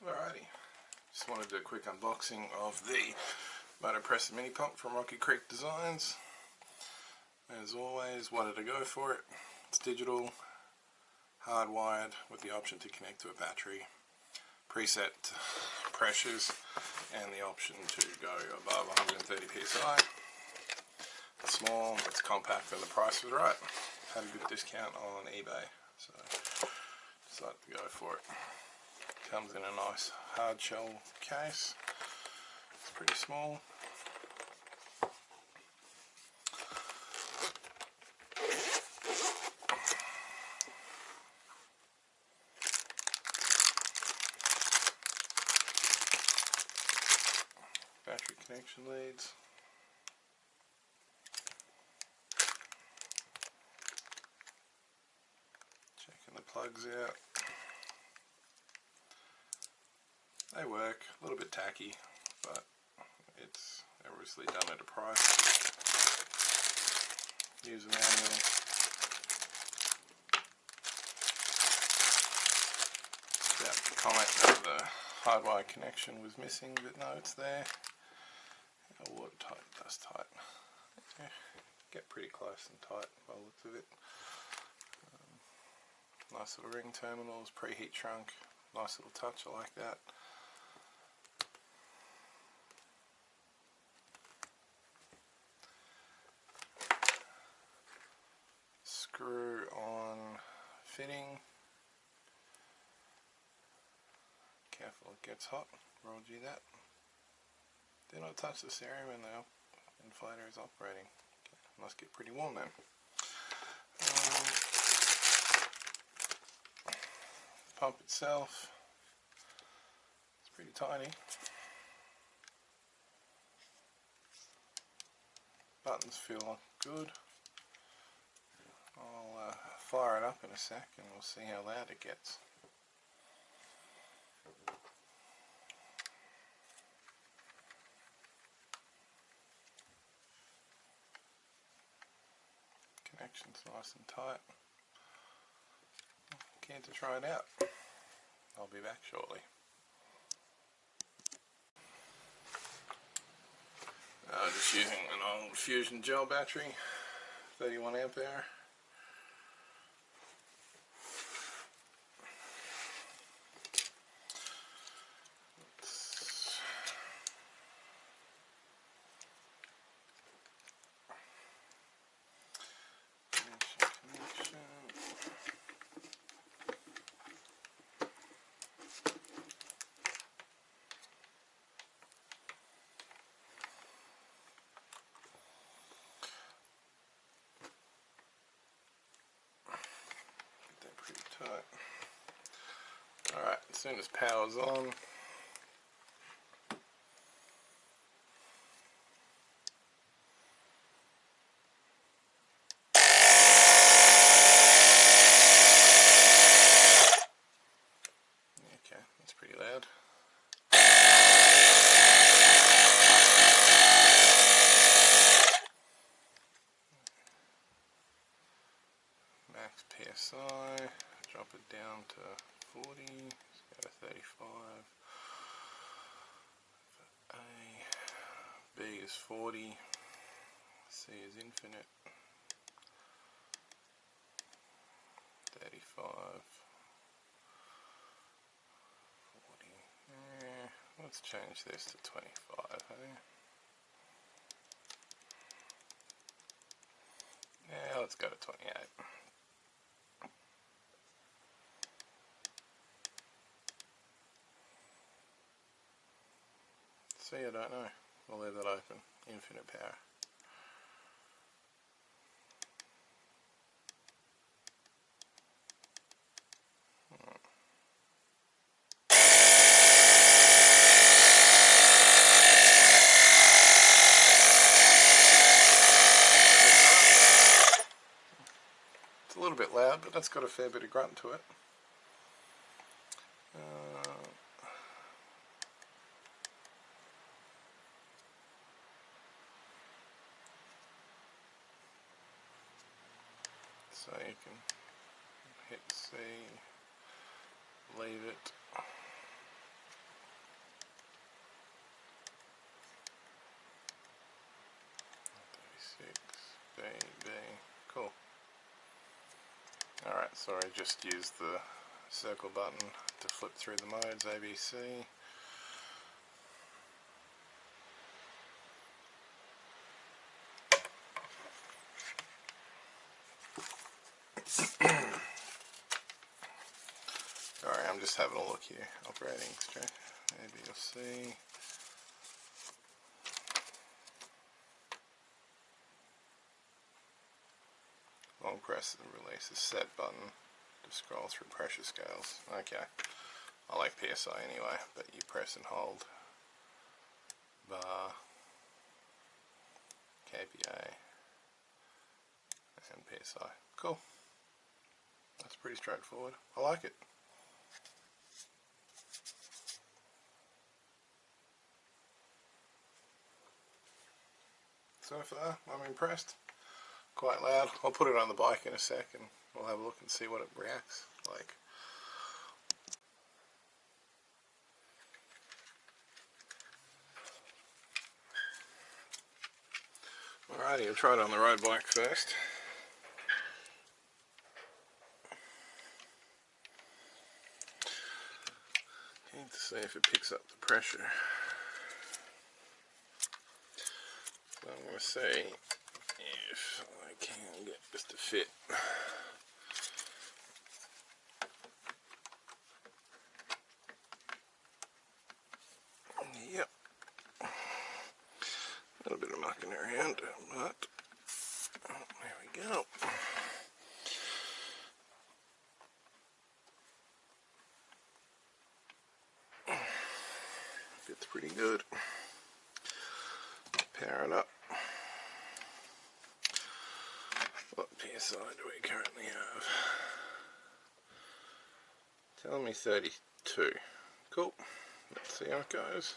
Alrighty, just wanted to do a quick unboxing of the Motopressor Minipump from Rocky Creek Designs. As always, wanted to go for it. It's digital, hardwired with the option to connect to a battery, preset pressures, and the option to go above 130 psi. It's small, it's compact, and the price was right. Had a good discount on eBay, so decided to go for it. Comes in a nice hard shell case. It's pretty small. Battery connection leads. Checking the plugs out. They work, a little bit tacky, but it's obviously done at a price. User manual. About to comment that the hardwire connection was missing, but no, it's there. Watertight, dust tight. Yeah, get pretty close and tight by the looks of it. Nice little ring terminals, preheat shrunk. Nice little touch, I like that. Screw on fitting. Careful, it gets hot. Rolled you that. Do not touch this area when the inflator is operating. Okay, must get pretty warm then. The pump itself, it's pretty tiny. Buttons feel good. I'll fire it up in a sec and we'll see how loud it gets. Connection's nice and tight. Keen to try it out. I'll be back shortly. Just using an old Fusion gel battery, 31 ampere. Alright, as soon as power's on, okay, that's pretty loud. Max PSI, drop it down to 40, let's go to 35. A, B is 40, C is infinite, 35, 40. Let's change this to 25, hey? Yeah, let's go to 28. See, I don't know. We'll leave that open. Infinite power. It's a little bit loud, but that's got a fair bit of grunt to it. So you can hit C, leave it, B, B. Cool. Alright, so I just used the circle button to flip through the modes, A, B, C. Sorry, I'm just having a look here. Operating extract, A, B, or C. Long press and release the set button to scroll through pressure scales. Okay, I like PSI anyway, but you press and hold bar, kPa, and PSI. Cool. That's pretty straightforward. I like it. So far, I'm impressed. Quite loud. I'll put it on the bike in a sec and we'll have a look and see what it reacts like. Alrighty, I'll try it on the road bike first. Need to see if it picks up the pressure. So I'm going to see if I can get this to fit. Yep. A little bit of mucking around, but there we go. Fits pretty good. Power it up. What PSI do we currently have? Telling me 32. Cool. Let's see how it goes.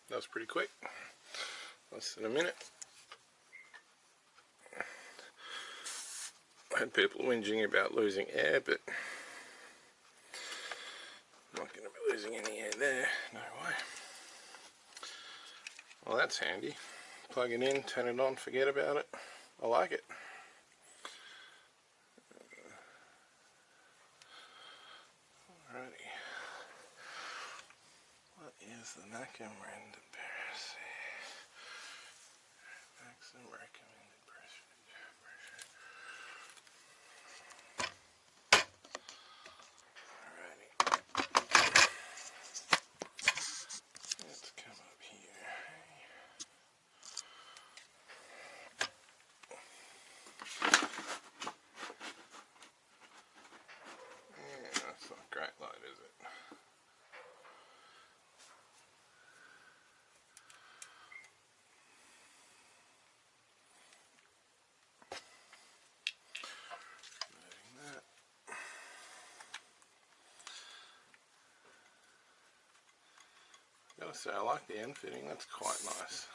That was pretty quick, less than a minute. I had people whinging about losing air, but I'm not going to be losing any air there, no way. Well, that's handy. Plug it in, turn it on, forget about it. I like it. Alrighty. What is the maximum recommended pressure? Maximum recommended pressure. Alrighty. Let's come up here. Yeah, that's not a great light, is it? Gotta say, I like the end fitting, that's quite nice.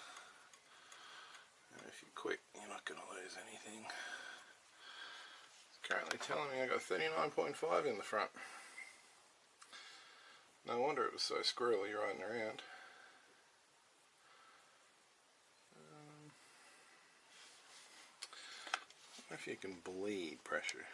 And if you're quick, you're not going to lose anything. It's currently telling me I got 39.5 in the front. No wonder it was so squirrely riding around. I wonder if you can bleed pressure.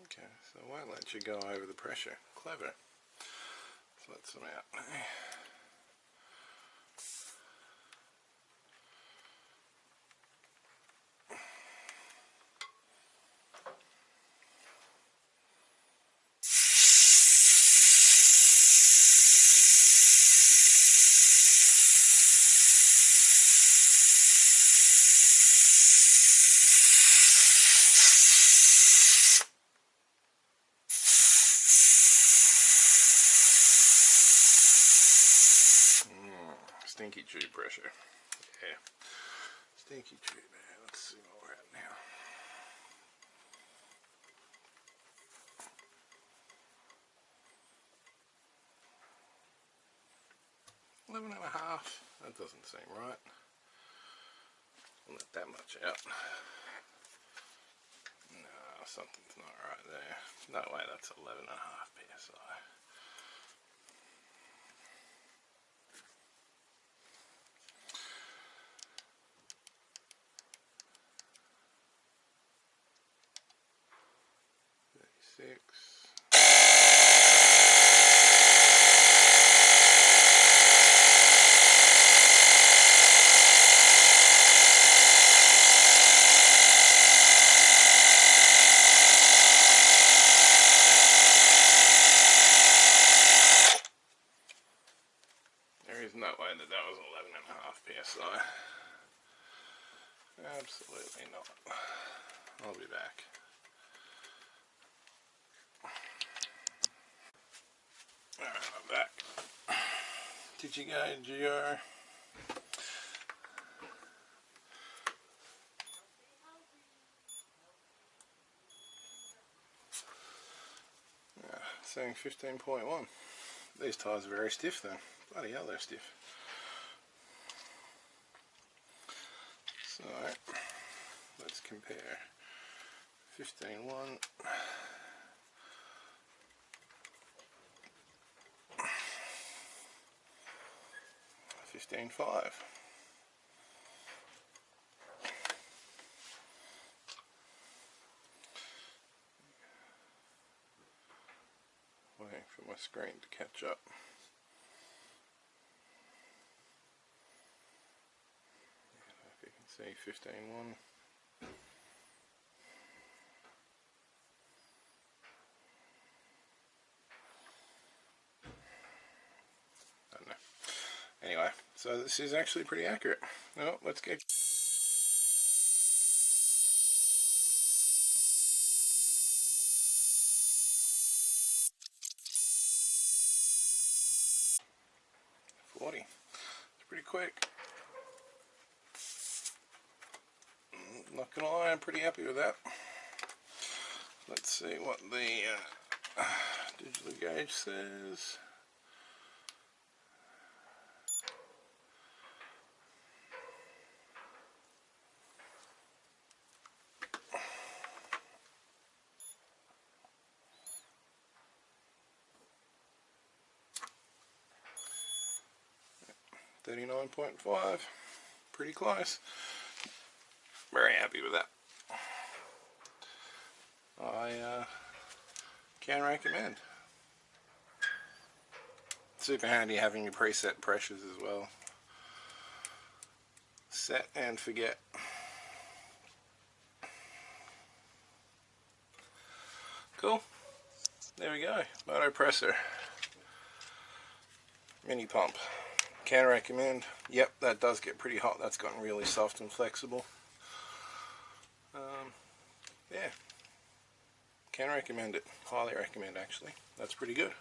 Okay, so it won't let you go over the pressure. Clever. Let's let some out. stinky tube pressure. Yeah. Stinky tube. Let's see what we're at now. 11.5. That doesn't seem right. I'll let that much out. No, something's not right there. No way, that's 11.5 psi. Six. There is no way that was 11.5 psi. Absolutely not. I'll be back. Alright, I'm back. Did you gauge your saying 15.1. These tyres are very stiff then. Bloody hell, they're stiff. So let's compare 15.1 15.5. Waiting for my screen to catch up. If you can see 15.1. I don't know. Anyway, so this is actually pretty accurate. Well, let's get... It's pretty quick. Not gonna lie, I'm pretty happy with that. Let's see what the digital gauge says. $39.5, pretty close. Very happy with that. I can recommend. Super handy having your preset pressures as well. Set and forget. Cool. There we go. Motopressor mini pump. Can recommend. Yep, that does get pretty hot. That's gotten really soft and flexible. Yeah. Can recommend it. Highly recommend, actually. That's pretty good.